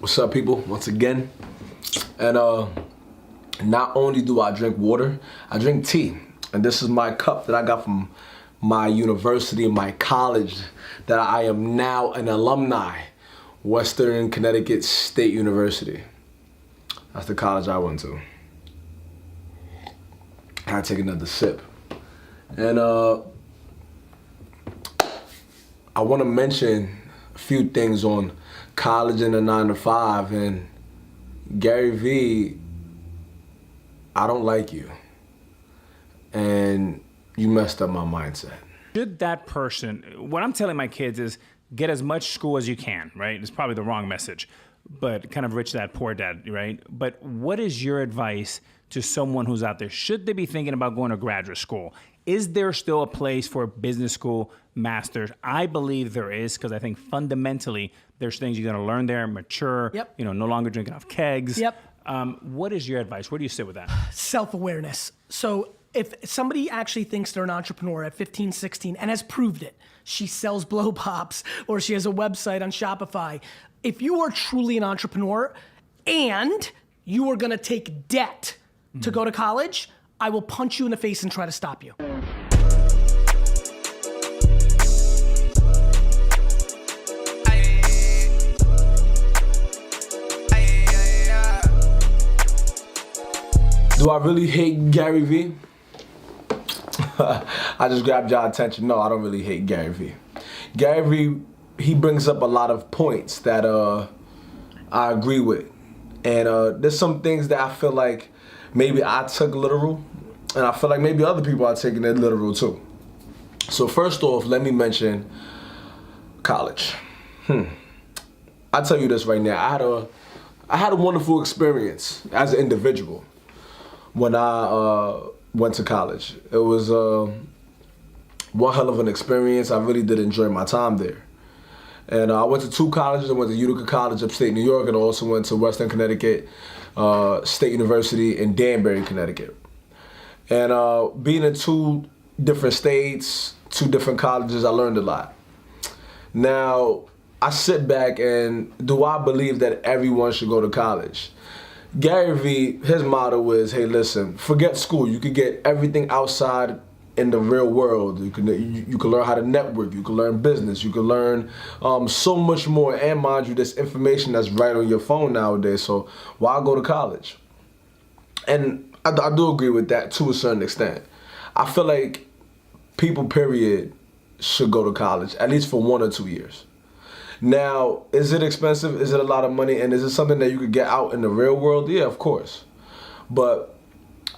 What's up, people? Once again, and not only do I drink water, I drink tea, and this is my cup that I got from my university, my college, that I am now an alumni, Western Connecticut State University. That's the college I went to. I had to take another sip, and I want to mention a few things on college and the 9 to 5, and Gary Vee, I don't like you, and you messed up my mindset. Should that person, what I'm telling my kids is get as much school as you can, right? It's probably the wrong message, but kind of rich dad, poor dad, right? But what is your advice to someone who's out there? Should they be thinking about going to graduate school? Is there still a place for business school, masters? I believe there is, because I think fundamentally there's things you're going to learn there, mature, no longer drinking off kegs. What is your advice? Where do you sit with that? Self-awareness. So if somebody actually thinks they're an entrepreneur at 15, 16 and has proved it, she sells blow pops or she has a website on Shopify. If you are truly an entrepreneur and you are going to take debt to go to college, I will punch you in the face and try to stop you. Do I really hate Gary Vee? I just grabbed y'all attention. No, I don't really hate Gary Vee. Gary Vee, he brings up a lot of points that I agree with. And there's some things that I feel like maybe I took literal, and I feel like maybe other people are taking it literal too. So first off, let me mention college. I'll tell you this right now. I had a wonderful experience as an individual when I went to college. It was one hell of an experience. I really did enjoy my time there. And I went to two colleges. I went to Utica College, upstate New York, and I also went to Western Connecticut State University in Danbury, Connecticut. And being in two different states, two different colleges, I learned a lot. Now, I sit back and do I believe that everyone should go to college? Gary Vee, his motto is, hey, listen, forget school. You could get everything outside in the real world. You can learn how to network. You can learn business. You can learn so much more. And mind you, there's information that's right on your phone nowadays. So why go to college? And I do agree with that to a certain extent. I feel like people, period, should go to college, at least for 1 or 2 years. Now, is it expensive? Is it a lot of money? And is it something that you could get out in the real world? Yeah, of course. But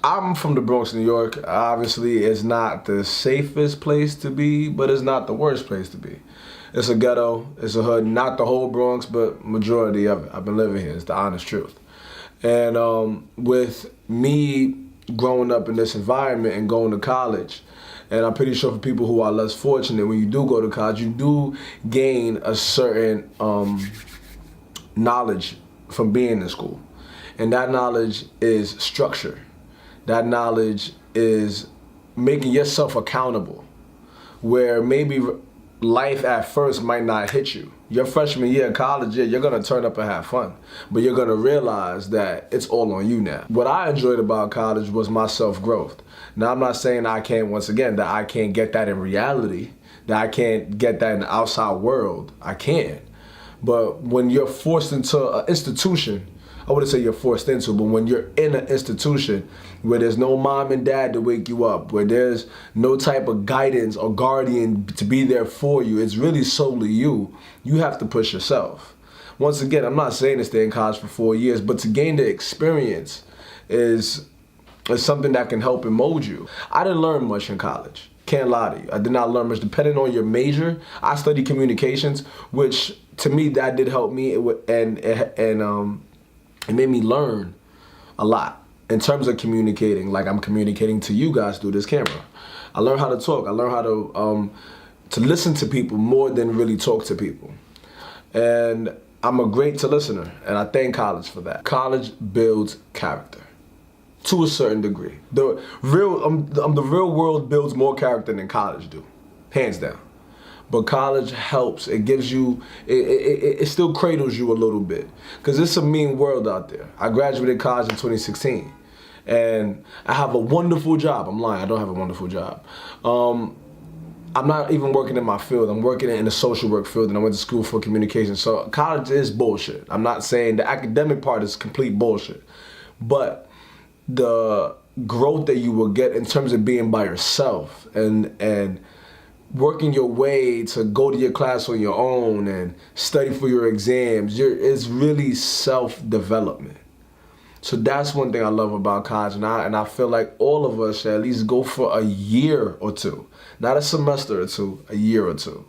I'm from the Bronx, New York. Obviously, it's not the safest place to be, but it's not the worst place to be. It's a ghetto, it's a hood, not the whole Bronx, but majority of it. I've been living here, it's the honest truth. And with me growing up in this environment and going to college, and I'm pretty sure for people who are less fortunate, when you do go to college, you do gain a certain knowledge from being in school. And that knowledge is structure. That knowledge is making yourself accountable, where maybe life at first might not hit you. Your freshman year of college, yeah, you're gonna turn up and have fun, but you're gonna realize that it's all on you now. What I enjoyed about college was my self-growth. Now, I'm not saying I can't get that in reality, that I can't get that in the outside world. I can. But when you're forced into an institution, I wouldn't say you're forced into, but when you're in an institution where there's no mom and dad to wake you up, where there's no type of guidance or guardian to be there for you, it's really solely you. You have to push yourself. Once again, I'm not saying to stay in college for 4 years, but to gain the experience is something that can help and mold you. I didn't learn much in college. Can't lie to you. I did not learn much. Depending on your major, I studied communications, which to me, that did help me, and it made me learn a lot in terms of communicating, like I'm communicating to you guys through this camera. I learned how to talk. I learned how to listen to people more than really talk to people. And I'm a great listener, and I thank college for that. College builds character to a certain degree. The real world builds more character than college do, hands down. but college helps. It gives you, it still cradles you a little bit, because it's a mean world out there. I graduated college in 2016, and I have a wonderful job. I'm lying, I don't have a wonderful job. I'm not even working in my field. I'm working in the social work field, and I went to school for communication. So college is bullshit. I'm not saying the academic part is complete bullshit, but the growth that you will get in terms of being by yourself and working your way to go to your class on your own and study for your exams, it's really self-development. So that's one thing I love about college, and I feel like all of us should at least go for a year or two, not a semester or two, a year or two,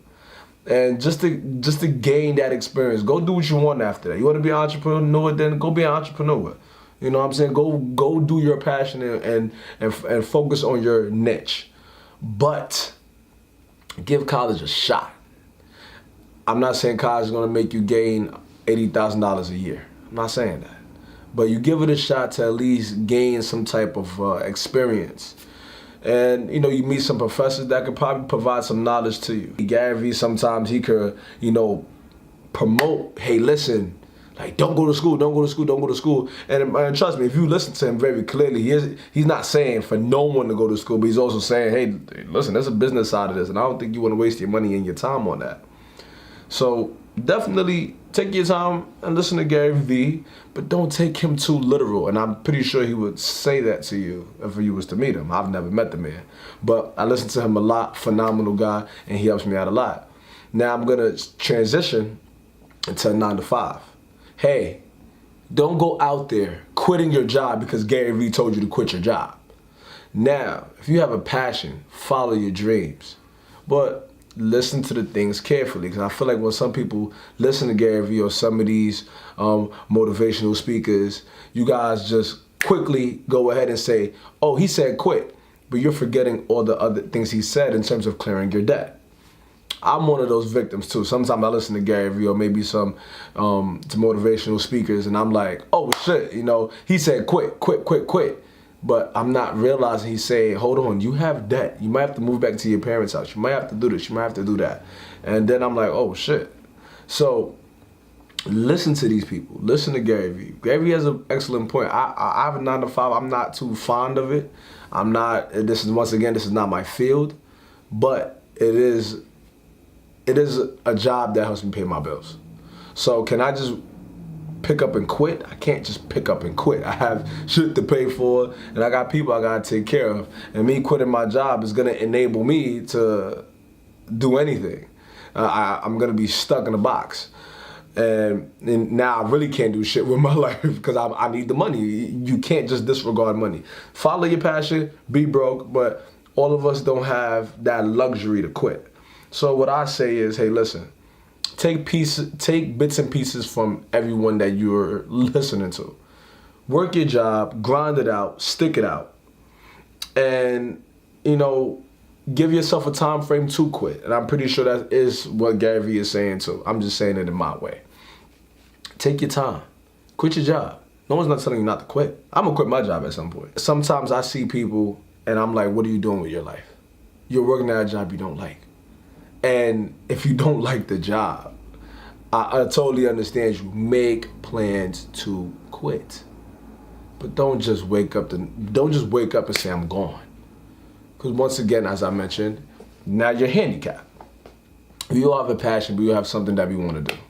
and just to gain that experience. Go do what you want after that. You want to be an entrepreneur, then go be an entrepreneur. You know what I'm saying? Go do your passion and focus on your niche, but give college a shot. I'm not saying college is gonna make you gain $80,000 a year. I'm not saying that. But you give it a shot to at least gain some type of experience. And, you know, you meet some professors that could probably provide some knowledge to you. Gary Vee, sometimes he could, you know, promote, hey, listen, like, don't go to school, don't go to school, don't go to school. And trust me, if you listen to him very clearly, he's not saying for no one to go to school, but he's also saying, hey, listen, there's a business side of this, and I don't think you want to waste your money and your time on that. So definitely take your time and listen to Gary Vee, but don't take him too literal. And I'm pretty sure he would say that to you if you was to meet him. I've never met the man, but I listen to him a lot. Phenomenal guy, and he helps me out a lot. Now I'm gonna transition into a 9 to 5. Hey, don't go out there quitting your job because Gary Vee told you to quit your job. Now, if you have a passion, follow your dreams, but listen to the things carefully, because I feel like when some people listen to Gary Vee or some of these motivational speakers, you guys just quickly go ahead and say, oh, he said quit, but you're forgetting all the other things he said in terms of clearing your debt. I'm one of those victims too. Sometimes I listen to Gary Vee or maybe some to motivational speakers, and I'm like, oh shit, you know, he said quit, quit, quit, quit. But I'm not realizing he's saying, hold on, you have debt. You might have to move back to your parents' house. You might have to do this. You might have to do that. And then I'm like, oh, shit. So listen to these people. Listen to Gary Vee. Gary Vee has an excellent point. I have a 9 to 5. I'm not too fond of it. This is not my field. But it is a job that helps me pay my bills. So can I just pick up and quit? I can't just pick up and quit. I have shit to pay for, and I got people I gotta take care of. And me quitting my job is gonna enable me to do anything. I'm gonna be stuck in a box. And now I really can't do shit with my life because I need the money. You can't just disregard money. Follow your passion, be broke, but all of us don't have that luxury to quit. So what I say is, hey, listen, take bits and pieces from everyone that you're listening to. Work your job, grind it out, stick it out, and, you know, give yourself a time frame to quit. And I'm pretty sure that is what Gary Vee is saying too. I'm just saying it in my way. Take your time. Quit your job. No one's not telling you not to quit. I'm gonna quit my job at some point. Sometimes I see people and I'm like, what are you doing with your life? You're working at a job you don't like. And if you don't like the job, I totally understand you. Make plans to quit. But don't just wake up and say I'm gone. Because once again, as I mentioned, now you're handicapped. We all have a passion, but we have something that we want to do.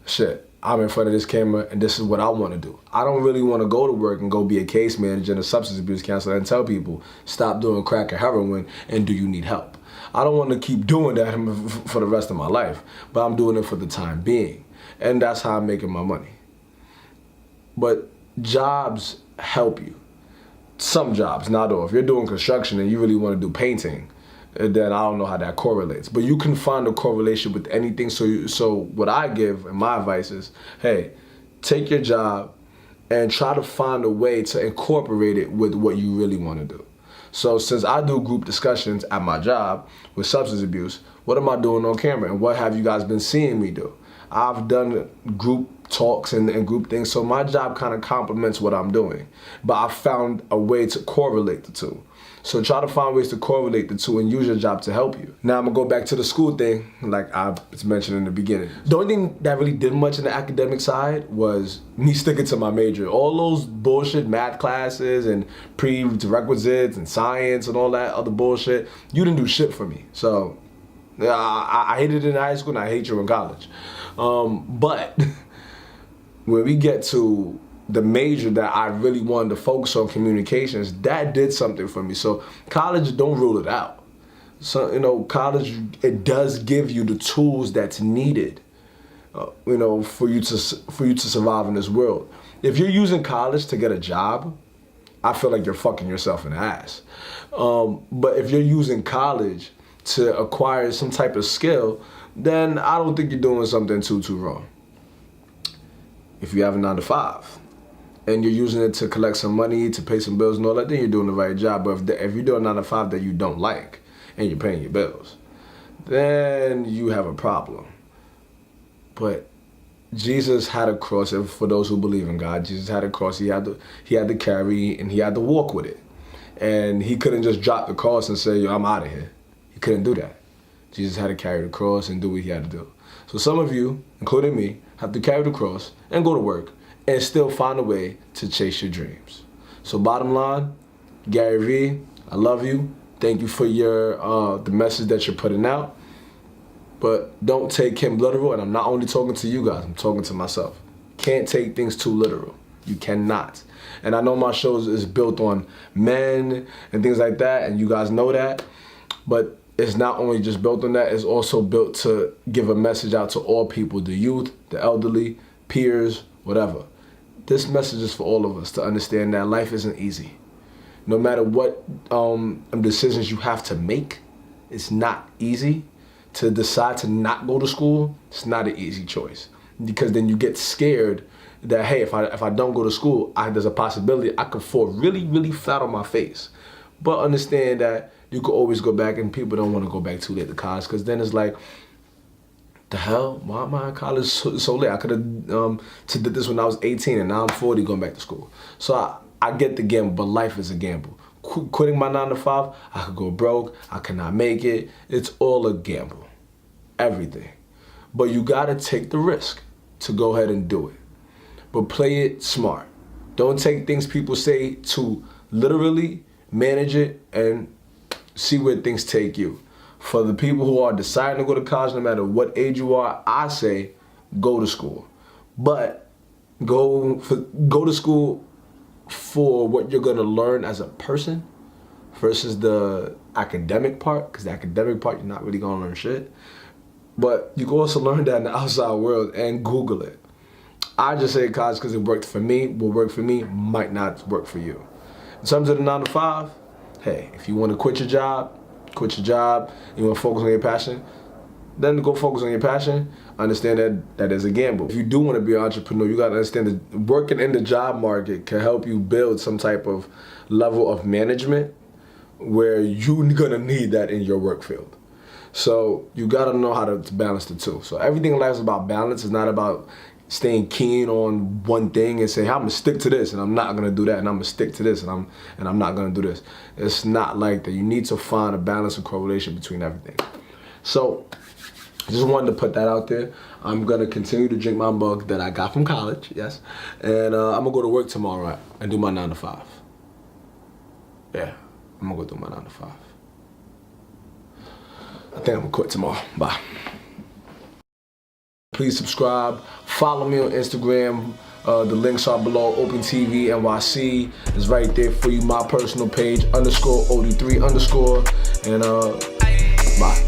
Shit, I'm in front of this camera and this is what I want to do. I don't really want to go to work and go be a case manager and a substance abuse counselor and tell people, stop doing crack or heroin and do you need help? I don't want to keep doing that for the rest of my life, but I'm doing it for the time being. And that's how I'm making my money. But jobs help you. Some jobs, not all. If you're doing construction and you really want to do painting, then I don't know how that correlates. But you can find a correlation with anything. So what I give and my advice is, hey, take your job and try to find a way to incorporate it with what you really want to do. So since I do group discussions at my job with substance abuse, what am I doing on camera? And what have you guys been seeing me do? I've done group talks and group things, so my job kind of complements what I'm doing. But I found a way to correlate the two. So try to find ways to correlate the two and use your job to help you. Now I'm gonna go back to the school thing, like I was mentioned in the beginning. The only thing that really did much in the academic side was me sticking to my major. All those bullshit math classes and prerequisites and science and all that other bullshit, you didn't do shit for me. So I hated it in high school and I hate you in college. But when we get to the major that I really wanted to focus on, communications, that did something for me. So college, don't rule it out. So, you know, college, it does give you the tools that's needed, you know, for you to survive in this world. If you're using college to get a job, I feel like you're fucking yourself in the ass. But if you're using college to acquire some type of skill, then I don't think you're doing something too wrong. If you have a 9-to-5 and you're using it to collect some money, to pay some bills and all that, then you're doing the right job. But if you're doing a 9-to-5 that you don't like and you're paying your bills, then you have a problem. But Jesus had a cross, and for those who believe in God, Jesus had a cross. He had to carry and he had to walk with it. And he couldn't just drop the cross and say, yo, I'm out of here. He couldn't do that. Jesus had to carry the cross and do what he had to do. So some of you, including me, have to carry the cross and go to work and still find a way to chase your dreams. So bottom line, Gary Vee, I love you. Thank you for your the message that you're putting out. But don't take him literal, and I'm not only talking to you guys, I'm talking to myself. Can't take things too literal. You cannot. And I know my show is built on men and things like that, and you guys know that. But it's not only just built on that, it's also built to give a message out to all people, the youth, the elderly, peers, whatever. This message is for all of us to understand that life isn't easy. No matter what decisions you have to make, it's not easy. To decide to not go to school, it's not an easy choice. Because then you get scared that, hey, if I don't go to school, there's a possibility I could fall really, really flat on my face. But understand that you could always go back, and people don't want to go back too late to college, because then it's like, the hell, why am I in college so late? I could have did this when I was 18 and now I'm 40 going back to school. So I get the gamble, but life is a gamble. Quitting my 9-to-5, I could go broke, I cannot make it. It's all a gamble, everything. But you gotta take the risk to go ahead and do it. But play it smart. Don't take things people say too literally, manage it, and see where things take you. For the people who are deciding to go to college, no matter what age you are, I say go to school. But go to school for what you're gonna learn as a person versus the academic part, because the academic part, you're not really gonna learn shit. But you can also learn that in the outside world and Google it. I just say college because it worked for me. What worked for me might not work for you. In terms of the 9-to-5, hey, if you want to quit your job, you want to focus on your passion, then go focus on your passion. Understand that is a gamble. If you do want to be an entrepreneur, you got to understand that working in the job market can help you build some type of level of management where you're going to need that in your work field. So you got to know how to balance the two. So everything in life is about balance. It's not about staying keen on one thing and say, hey, I'm gonna stick to this and I'm not gonna do that, and I'm gonna stick to this and I'm not gonna do this. It's not like that. You need to find a balance and correlation between everything. So I just wanted to put that out there. I'm gonna continue to drink my mug that I got from college, yes, and I'm gonna go to work tomorrow and do my 9-to-5. Yeah, I'm gonna go do my 9-to-5. I think I'm gonna quit tomorrow. Bye. Please subscribe. Follow me on Instagram. The links are below. OpenTV NYC is right there for you. My personal page _OD3_ and bye.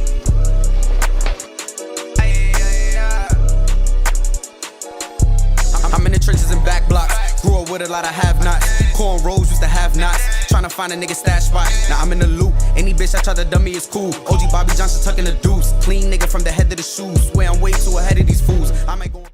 I'm in the trenches and back blocks. Grew up with a lot of have-nots. Corn rolls used to have knots. Tryna find a nigga stash spot. Now I'm in the loop. Any bitch I try to dumb me is cool. OG Bobby Johnson tucking the deuce. Clean nigga from the head to the shoes. Swear I'm way too ahead of these fools. I might go